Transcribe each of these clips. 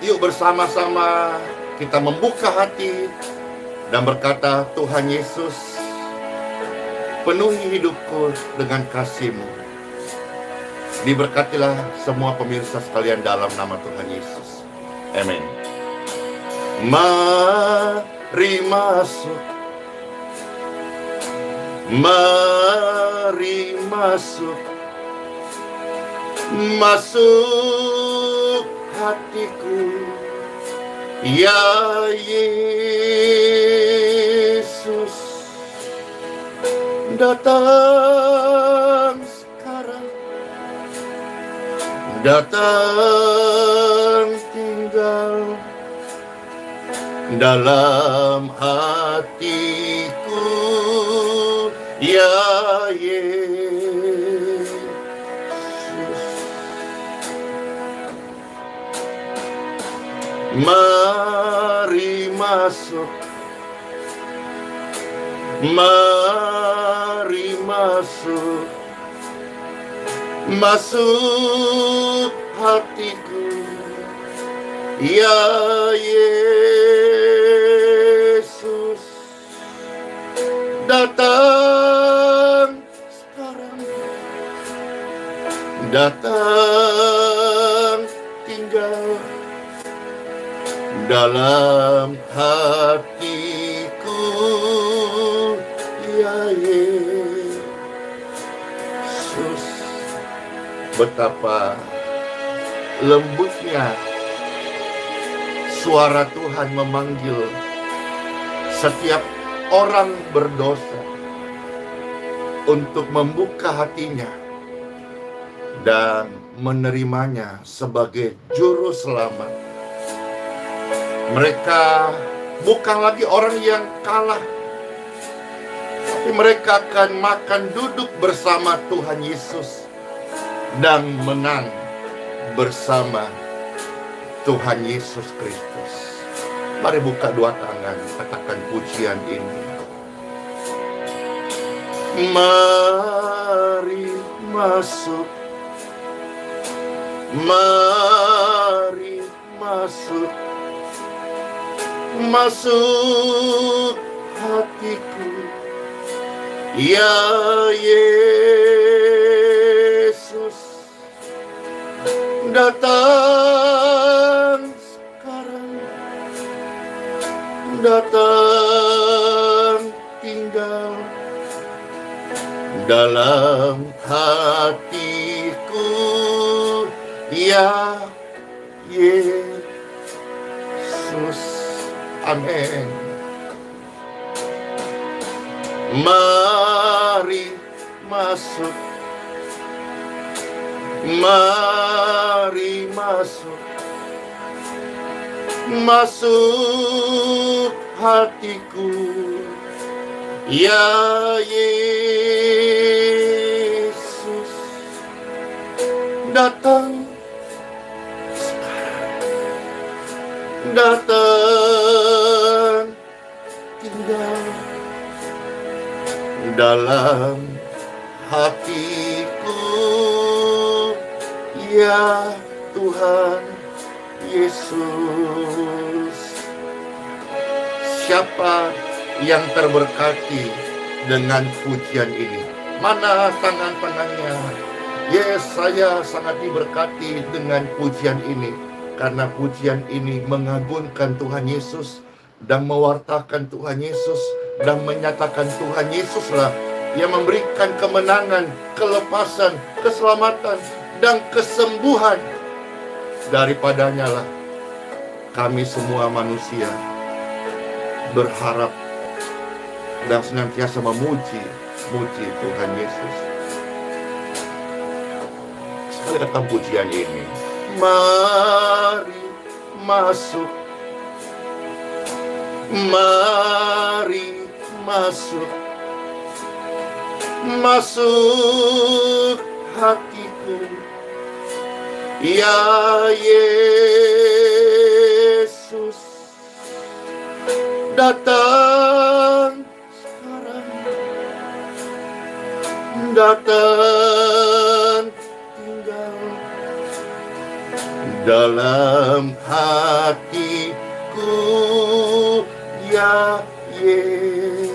Yuk bersama-sama kita membuka hati dan berkata, Tuhan Yesus, penuhi hidupku dengan kasih-Mu. Diberkatilah semua pemirsa sekalian dalam nama Tuhan Yesus. Amin. Mari masuk, mari masuk, masuk hatiku, ya Yesus. Datang sekarang, datang tinggal dalam hatiku, ya Yesus. Mari masuk, mari masuk, masuk hatiku, ya Yesus. Datang sekarang, datang tinggal dalam hatiku, ya Yesus. Betapa lembutnya suara Tuhan memanggil setiap orang berdosa untuk membuka hatinya dan menerimanya sebagai juru selamat. Mereka bukan lagi orang yang kalah, tapi mereka akan makan duduk bersama Tuhan Yesus dan menang bersama Tuhan Yesus Kristus. Mari buka dua tangan, katakan pujian ini. Mari masuk, mari masuk, masuk hatiku, ya Yesus. Datang sekarang, datang tinggal dalam hatiku, ya Yesus. Amin. Mari masuk, mari masuk, masuk hatiku, ya Yesus. Datang sekarang, datang tinggal dalam hatiku, ya Tuhan Yesus. Siapa yang terberkati dengan pujian ini? Mana tangan-tangannya? Yes, saya sangat diberkati dengan pujian ini, karena pujian ini mengagungkan Tuhan Yesus dan mewartakan Tuhan Yesus dan menyatakan Tuhan Yesuslah yang memberikan kemenangan, kelepasan, keselamatan, dan kesembuhan. Daripadanya lah kami semua manusia berharap dan senantiasa memuji Tuhan Yesus. Sekali datang pujian ini. Mari masuk, mari masuk, masuk hatiku, ya Yesus. Datang sekarang, datang tinggal dalam hatiku, ya Yesus.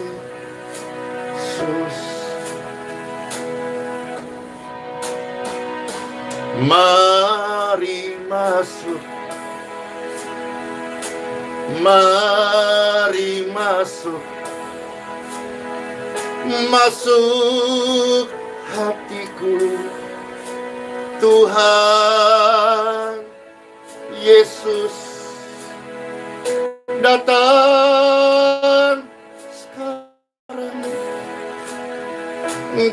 Mari masuk, mari masuk, masuk hatiku, Tuhan Yesus. Datang sekarang,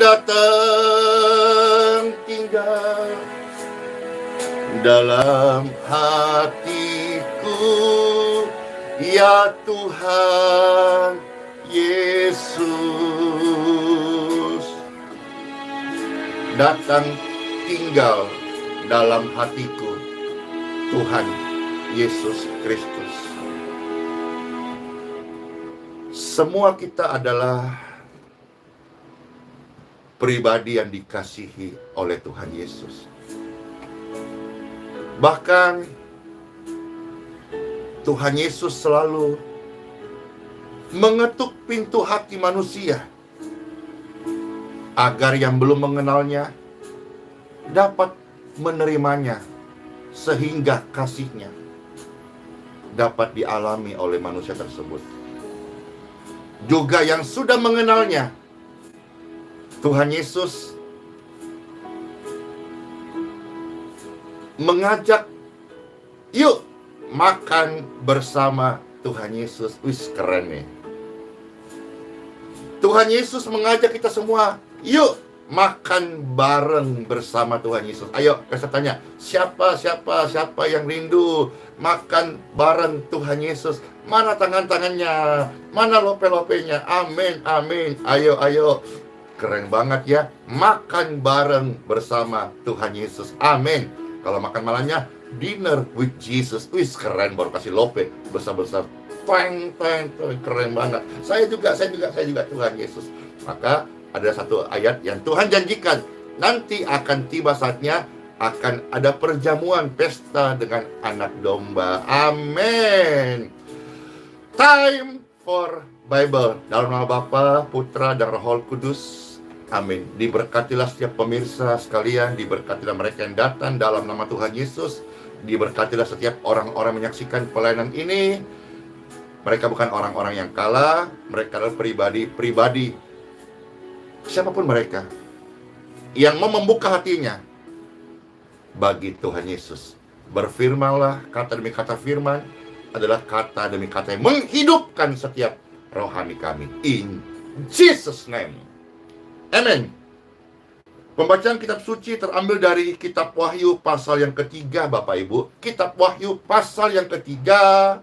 datang tinggal dalam hatiku, ya Tuhan Yesus. Datang tinggal dalam hatiku, Tuhan Yesus Kristus. Semua kita adalah pribadi yang dikasihi oleh Tuhan Yesus. Bahkan Tuhan Yesus selalu mengetuk pintu hati manusia agar yang belum mengenalnya dapat menerimanya, sehingga kasihnya dapat dialami oleh manusia tersebut. Juga yang sudah mengenalnya, Tuhan Yesus mengajak, yuk makan bersama Tuhan Yesus. Wis, keren nih. Tuhan Yesus mengajak kita semua, yuk makan bareng bersama Tuhan Yesus. Ayo, saya tanya, siapa yang rindu makan bareng Tuhan Yesus? Mana tangan-tangannya? Mana lope-lopenya? Amin, amin. Ayo. Keren banget ya, makan bareng bersama Tuhan Yesus. Amin. Kalau makan malamnya, dinner with Jesus. Wis, keren, baru kasih lope besar-besar. Twang, keren banget. Saya juga Tuhan Yesus. Maka ada satu ayat yang Tuhan janjikan, nanti akan tiba saatnya akan ada perjamuan pesta dengan anak domba. Amin. Time for Bible. Dalam nama Bapa, Putra, dan Roh Kudus. Amin. Diberkatilah setiap pemirsa sekalian, diberkatilah mereka yang datang dalam nama Tuhan Yesus. Diberkatilah setiap orang-orang menyaksikan pelayanan ini. Mereka bukan orang-orang yang kalah, mereka adalah pribadi, siapapun mereka, yang mau membuka hatinya bagi Tuhan Yesus. Berfirmanlah, kata demi kata firman adalah kata demi kata yang menghidupkan setiap rohani kami. In Jesus' name. Amen. Pembacaan kitab suci terambil dari kitab Wahyu pasal yang ketiga, Bapak Ibu. Kitab Wahyu pasal yang ketiga,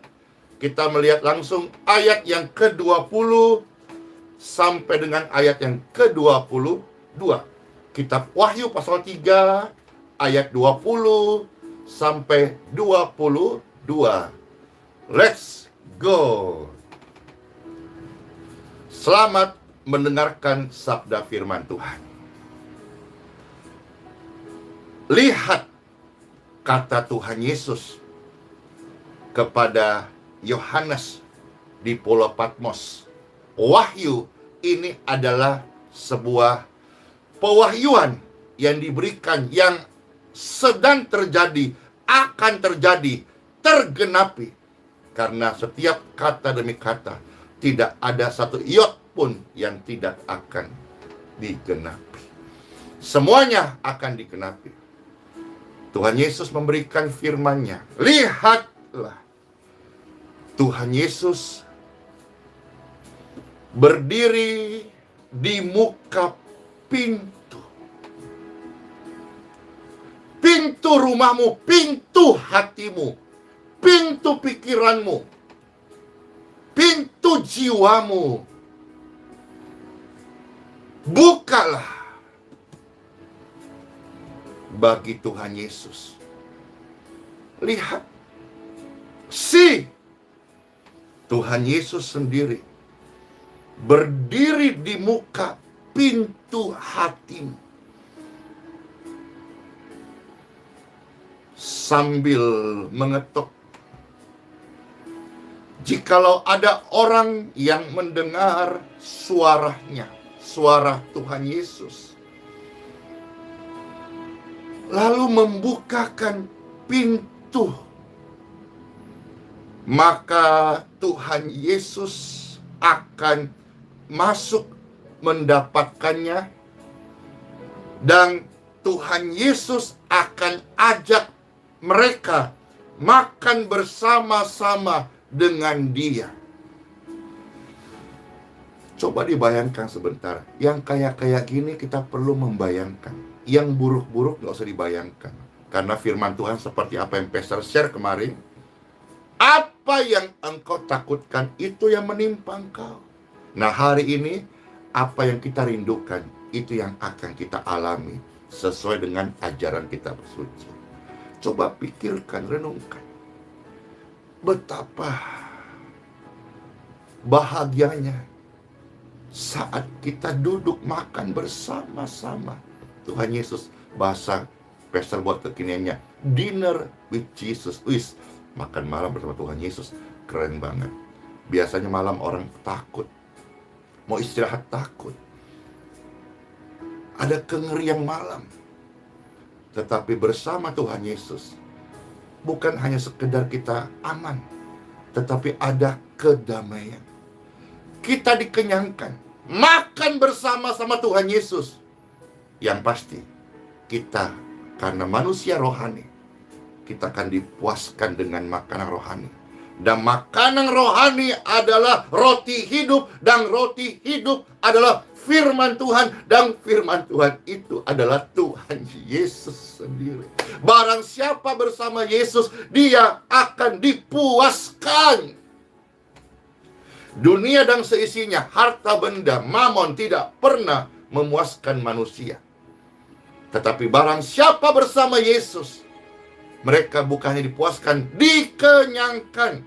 kita melihat langsung ayat yang ke-20 sampai dengan ayat yang ke-22. Kitab Wahyu pasal 3 ayat 20 sampai 22. Let's go. Selamat mendengarkan sabda firman Tuhan. Lihat, kata Tuhan Yesus kepada Yohanes di Pulau Patmos. Wahyu ini adalah sebuah pewahyuan yang diberikan, yang sedang terjadi, akan terjadi, tergenapi. Karena setiap kata demi kata, tidak ada satu iot pun yang tidak akan digenapi. Semuanya akan digenapi. Tuhan Yesus memberikan firman-Nya. Lihatlah, Tuhan Yesus berdiri di muka pintu. Pintu rumahmu, pintu hatimu, pintu pikiranmu, pintu jiwamu. Bukalah bagi Tuhan Yesus. Lihat, si Tuhan Yesus sendiri berdiri di muka pintu hatimu. sambil mengetuk. Jikalau ada orang yang mendengar suaranya, suara Tuhan Yesus, lalu membukakan pintu, maka Tuhan Yesus akan masuk mendapatkannya, dan Tuhan Yesus akan ajak mereka makan bersama-sama dengan Dia. Coba dibayangkan sebentar, yang kayak gini kita perlu membayangkan. Yang buruk-buruk gak usah dibayangkan. Karena firman Tuhan seperti apa yang Pastor share kemarin, apa yang engkau takutkan itu yang menimpa engkau. Nah, hari ini apa yang kita rindukan itu yang akan kita alami sesuai dengan ajaran kitab suci. Coba pikirkan, renungkan. Betapa bahagianya saat kita duduk makan bersama-sama. Tuhan Yesus, bahasa Pastor buat kekiniannya, dinner with Jesus. Wis, makan malam bersama Tuhan Yesus. Keren banget. Biasanya malam orang takut, mau istirahat takut, ada kengerian malam. Tetapi bersama Tuhan Yesus, bukan hanya sekedar kita aman, tetapi ada kedamaian. Kita dikenyangkan, makan bersama-sama Tuhan Yesus. Yang pasti, kita karena manusia rohani, kita akan dipuaskan dengan makanan rohani. Dan makanan rohani adalah roti hidup, dan roti hidup adalah firman Tuhan, dan firman Tuhan itu adalah Tuhan Yesus sendiri. Barang siapa bersama Yesus, dia akan dipuaskan. Dunia dan seisinya, harta benda, mamon tidak pernah memuaskan manusia. Tetapi barang siapa bersama Yesus, mereka bukannya dipuaskan, dikenyangkan.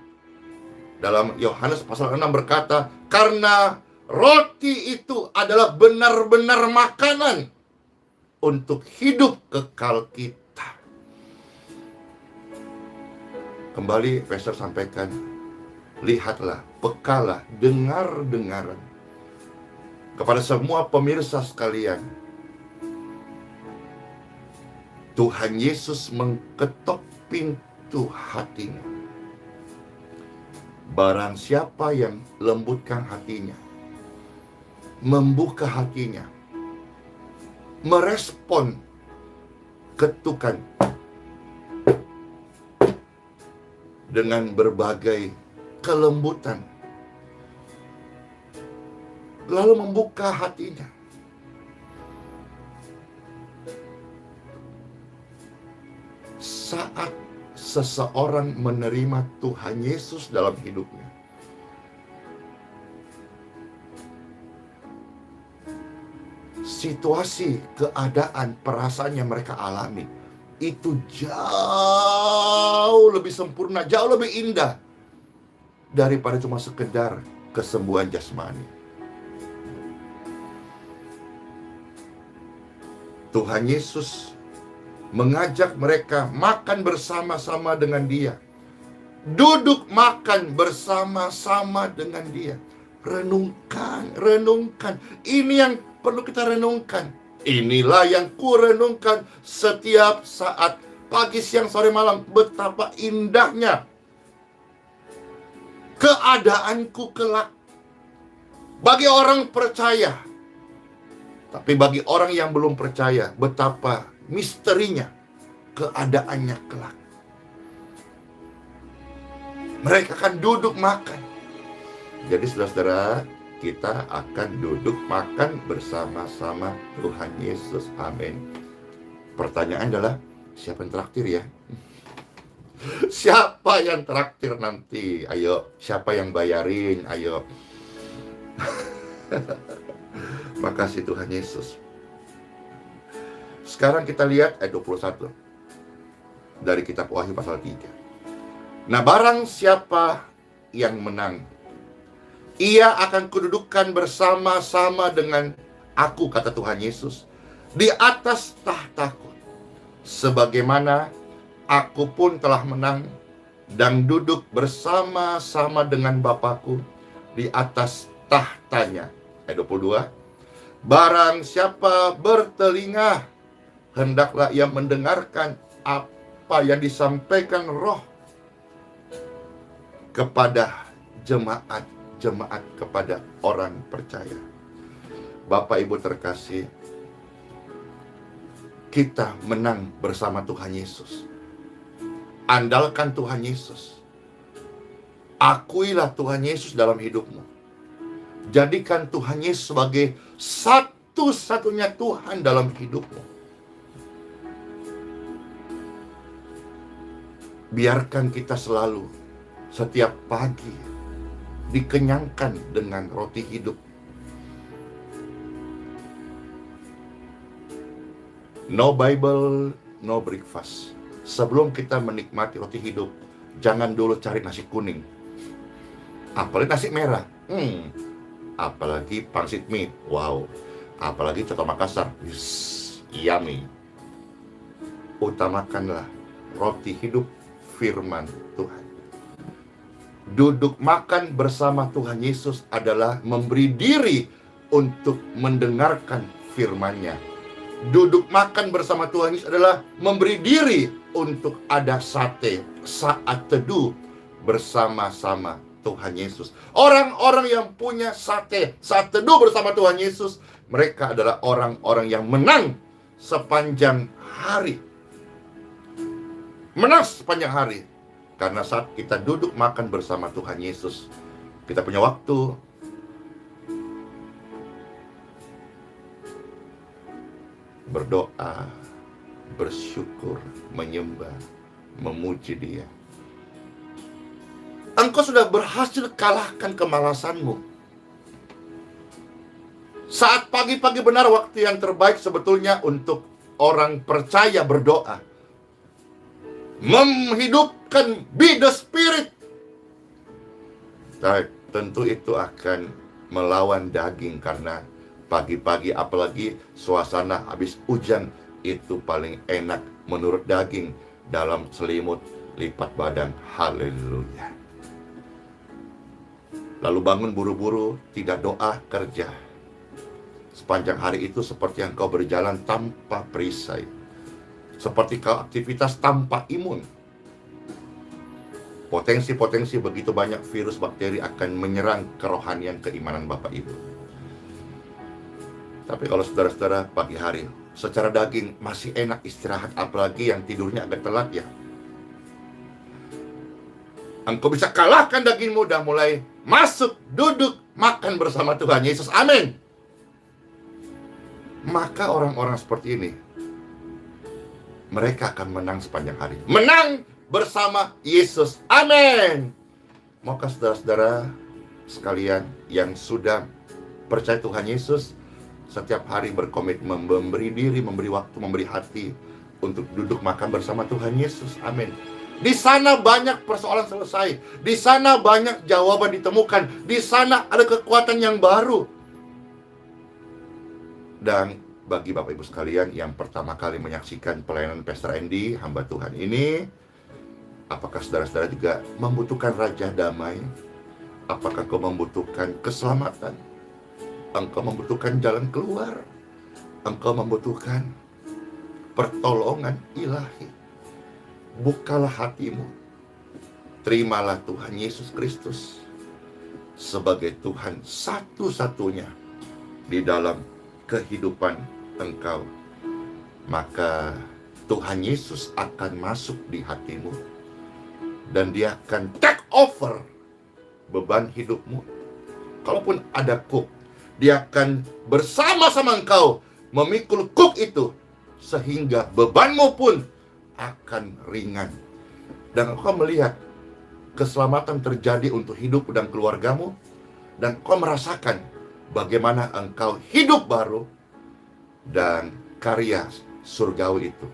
Dalam Yohanes pasal 6 berkata, karena roti itu adalah benar-benar makanan untuk hidup kekal kita. Kembali Pastor sampaikan, lihatlah, pekalah, dengar-dengaran. Kepada semua pemirsa sekalian, Tuhan Yesus mengketok pintu hatinya. Barang siapa yang lembutkan hatinya, membuka hatinya, merespon ketukan dengan berbagai kelembutan, lalu membuka hatinya, saat seseorang menerima Tuhan Yesus dalam hidupnya, situasi, keadaan, perasaan yang mereka alami itu jauh lebih sempurna, jauh lebih indah daripada cuma sekedar kesembuhan jasmani. Tuhan Yesus mengajak mereka makan bersama-sama dengan Dia, duduk makan bersama-sama dengan Dia. Renungkan, renungkan. Ini yang perlu kita renungkan. Inilah yang ku renungkan setiap saat, pagi, siang, sore, malam. Betapa indahnya keadaanku kelak. Bagi orang percaya, tapi bagi orang yang belum percaya, betapa misterinya keadaannya kelak. Mereka akan duduk makan. Jadi saudara-saudara, kita akan duduk makan bersama-sama Tuhan Yesus. Amin. Pertanyaan adalah, siapa yang traktir ya? Siapa yang traktir nanti? Ayo, siapa yang bayarin? Ayo. Makasih Tuhan Yesus. Sekarang kita lihat ayat 21 dari kitab Wahyu pasal 3. Nah, barang siapa yang menang, ia akan kududukan bersama-sama dengan aku, kata Tuhan Yesus, di atas tahtaku, sebagaimana Aku pun telah menang dan duduk bersama-sama dengan Bapakku di atas tahtanya. Ayat 22. Barang siapa bertelinga, hendaklah ia mendengarkan apa yang disampaikan Roh kepada jemaat-jemaat, kepada orang percaya. Bapak Ibu terkasih, kita menang bersama Tuhan Yesus. Andalkan Tuhan Yesus. Akuilah Tuhan Yesus dalam hidupmu. Jadikan Tuhan Yesus sebagai satu-satunya Tuhan dalam hidupmu. Biarkan kita selalu, setiap pagi, dikenyangkan dengan roti hidup. No Bible, no breakfast. Sebelum kita menikmati roti hidup, jangan dulu cari nasi kuning. Apalagi nasi merah. Apalagi pangsit mie. Wow. Apalagi coto Makassar. Yummy. Utamakanlah roti hidup, firman Tuhan. Duduk makan bersama Tuhan Yesus adalah memberi diri untuk mendengarkan firman-Nya. Duduk makan bersama Tuhan Yesus adalah memberi diri untuk ada sate, saat teduh bersama-sama Tuhan Yesus. Orang-orang yang punya sate, saat teduh bersama Tuhan Yesus, mereka adalah orang-orang yang menang sepanjang hari. Menang sepanjang hari. Karena saat kita duduk makan bersama Tuhan Yesus, kita punya waktu berdoa, bersyukur, menyembah, memuji Dia. Engkau sudah berhasil kalahkan kemalasanmu. Saat pagi-pagi benar waktu yang terbaik sebetulnya untuk orang percaya berdoa. Menghidupkan be the spirit. Nah, tentu itu akan melawan daging karena pagi-pagi apalagi suasana habis hujan itu paling enak menurut daging dalam selimut lipat badan. Haleluya. Lalu bangun buru-buru, tidak doa, kerja. Sepanjang hari itu seperti engkau berjalan tanpa perisai. Seperti kau aktivitas tanpa imun. Potensi-potensi begitu banyak virus bakteri akan menyerang kerohanian keimanan Bapak Ibu. Tapi kalau saudara-saudara pagi hari secara daging masih enak istirahat, apalagi yang tidurnya agak telat ya, engkau bisa kalahkan dagingmu dan mulai masuk, duduk, makan bersama Tuhan Yesus. Amin. Maka orang-orang seperti ini, mereka akan menang sepanjang hari. Menang bersama Yesus. Amin. Maka saudara-saudara sekalian yang sudah percaya Tuhan Yesus, setiap hari berkomitmen, memberi diri, memberi waktu, memberi hati untuk duduk makan bersama Tuhan Yesus. Amin. Di sana banyak persoalan selesai. Di sana banyak jawaban ditemukan. Di sana ada kekuatan yang baru. Dan bagi Bapak Ibu sekalian yang pertama kali menyaksikan pelayanan Pastor Andy, hamba Tuhan ini, apakah saudara-saudara juga membutuhkan Raja Damai? Apakah kau membutuhkan keselamatan? Engkau membutuhkan jalan keluar. Engkau membutuhkan pertolongan ilahi. Bukalah hatimu. Terimalah Tuhan Yesus Kristus sebagai Tuhan satu-satunya di dalam kehidupan engkau. Maka Tuhan Yesus akan masuk di hatimu dan Dia akan take over beban hidupmu. Kalaupun ada kuk, Dia akan bersama-sama engkau memikul kuk itu sehingga bebanmu pun akan ringan. Dan engkau melihat keselamatan terjadi untuk hidup dan keluargamu, dan engkau merasakan bagaimana engkau hidup baru dan karya surgawi itu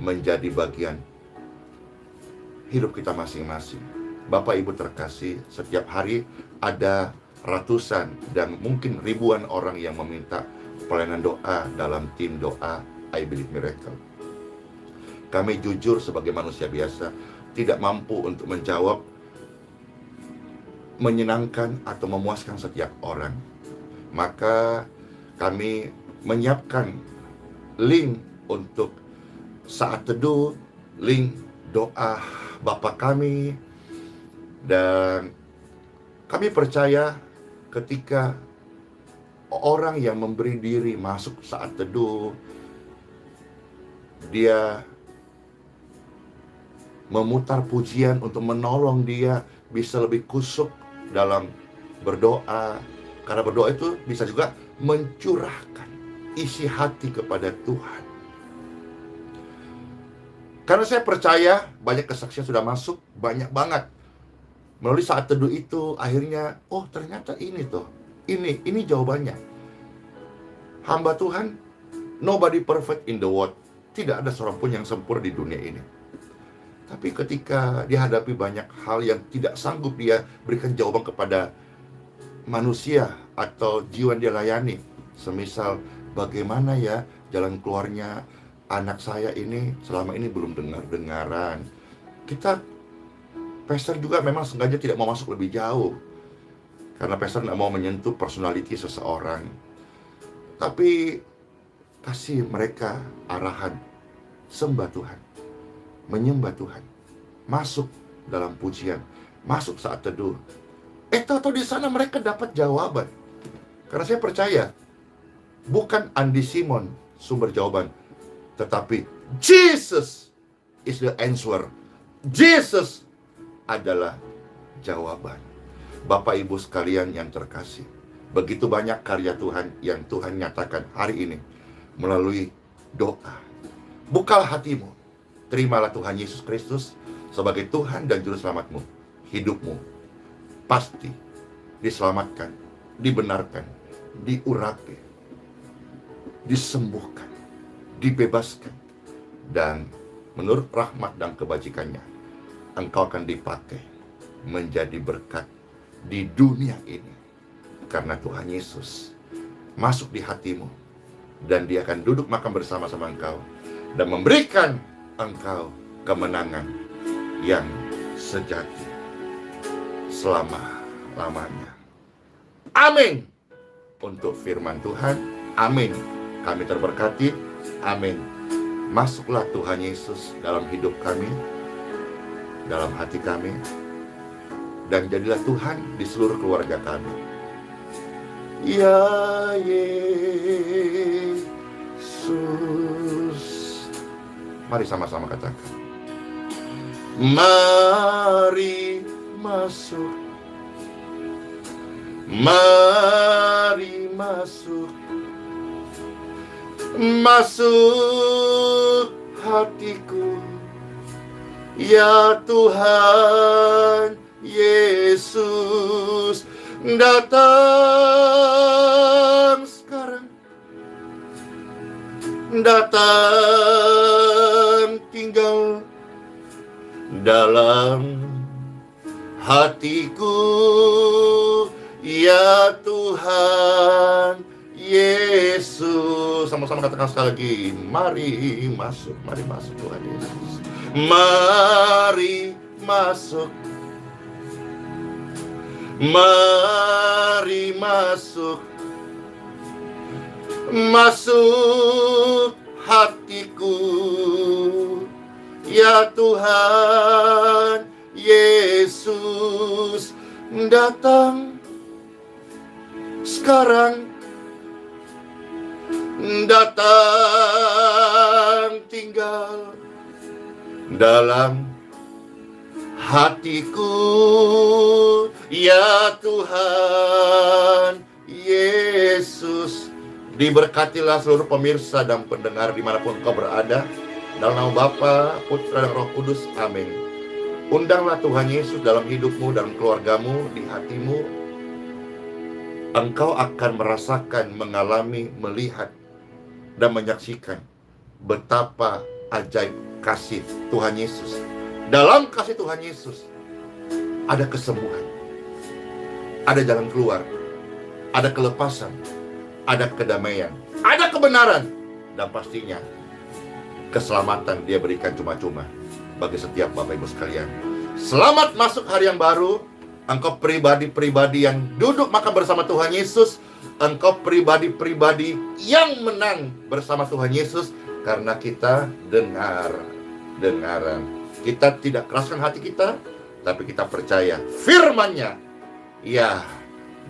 menjadi bagian hidup kita masing-masing. Bapak Ibu terkasih, setiap hari ada ratusan dan mungkin ribuan orang yang meminta pelayanan doa dalam tim doa I Believe Miracle. Kami jujur sebagai manusia biasa, tidak mampu untuk menjawab, menyenangkan atau memuaskan setiap orang. Maka kami menyiapkan link untuk saat teduh, link doa Bapa kami, dan kami percaya ketika orang yang memberi diri masuk saat teduh, dia memutar pujian untuk menolong dia bisa lebih kusuk dalam berdoa. Karena berdoa itu bisa juga mencurahkan isi hati kepada Tuhan. Karena saya percaya banyak kesaksian sudah masuk, banyak banget. Melalui saat teduh itu akhirnya, oh ternyata ini tuh, ini jawabannya. Hamba Tuhan, nobody perfect in the world. Tidak ada seorang pun yang sempurna di dunia ini. Tapi ketika dihadapi banyak hal yang tidak sanggup dia berikan jawaban kepada manusia atau jiwa yang dia layani, semisal bagaimana ya jalan keluarnya, anak saya ini selama ini belum dengar-dengaran. Pastor juga memang sengaja tidak mau masuk lebih jauh, karena pastor tidak mau menyentuh personality seseorang. Tapi kasih mereka arahan, sembah Tuhan, menyembah Tuhan, masuk dalam pujian, masuk saat teduh. Tahu di sana mereka dapat jawaban. Karena saya percaya bukan Andy Simon sumber jawaban, tetapi Jesus is the answer. Jesus adalah jawaban. Bapak Ibu sekalian yang terkasih, begitu banyak karya Tuhan yang Tuhan nyatakan hari ini melalui doa. Bukalah hatimu, terimalah Tuhan Yesus Kristus sebagai Tuhan dan Juru Selamatmu. Hidupmu pasti diselamatkan, dibenarkan, diurapi, disembuhkan, dibebaskan, dan menurut rahmat dan kebajikannya, engkau akan dipakai menjadi berkat di dunia ini. Karena Tuhan Yesus masuk di hatimu, dan Dia akan duduk makan bersama-sama engkau dan memberikan engkau kemenangan yang sejati selama-lamanya. Amin. Untuk firman Tuhan, amin. Kami terberkati, amin. Masuklah Tuhan Yesus dalam hidup kami, dalam hati kami, dan jadilah Tuhan di seluruh keluarga kami. Ya Yesus. Mari sama-sama katakan. Mari masuk. Mari masuk. Masuk hatiku, ya Tuhan Yesus. Datang sekarang, datang tinggal dalam hatiku, ya Tuhan Yesus. Sama-sama katakan sekali lagi. Mari masuk Tuhan Yesus. Mari masuk. Mari masuk. Masuk hatiku, ya Tuhan Yesus. Datang sekarang, datang tinggal dalam hatiku, ya Tuhan Yesus. Diberkatilah seluruh pemirsa dan pendengar dimanapun kau berada, dalam nama Bapa, Putra, dan Roh Kudus, amin. Undanglah Tuhan Yesus dalam hidupmu, dalam keluargamu, di hatimu. Engkau akan merasakan, mengalami, melihat, dan menyaksikan betapa ajaib kasih Tuhan Yesus. Dalam kasih Tuhan Yesus ada kesembuhan, ada jalan keluar, ada kelepasan, ada kedamaian, ada kebenaran, dan pastinya keselamatan Dia berikan cuma-cuma bagi setiap Bapak Ibu sekalian. Selamat masuk hari yang baru. Engkau pribadi-pribadi yang duduk makan bersama Tuhan Yesus. Engkau pribadi-pribadi yang menang bersama Tuhan Yesus. Karena kita dengaran. Kita tidak keraskan hati kita, tapi kita percaya firman-Nya. Ya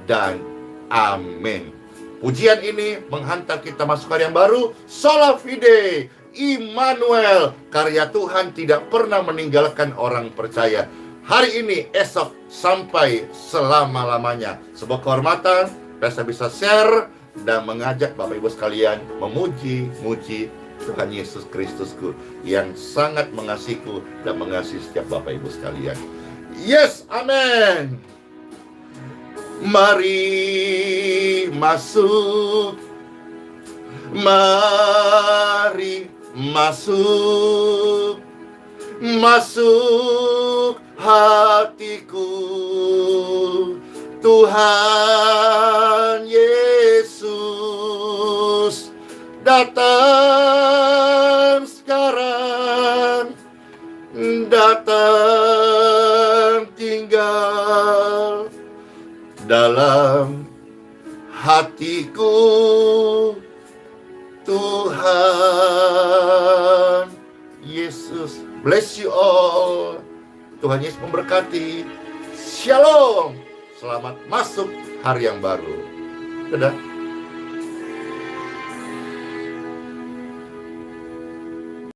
dan amin. Pujian ini menghantar kita masuk hari yang baru. Sola Fide, Immanuel. Karya Tuhan tidak pernah meninggalkan orang percaya. Hari ini, esok, sampai selama-lamanya. Sebuah kehormatan, saya bisa share dan mengajak Bapak Ibu sekalian memuji-muji Tuhan Yesus Kristusku yang sangat mengasihiku dan mengasihi setiap Bapak Ibu sekalian. Yes, amin. Mari masuk, mari masuk, masuk hatiku, Tuhan Yesus datang sekarang, datang tinggal dalam hatiku, Tuhan Yesus. Bless you all. Tuhan Yesus memberkati. Shalom. Selamat masuk hari yang baru. Dadah.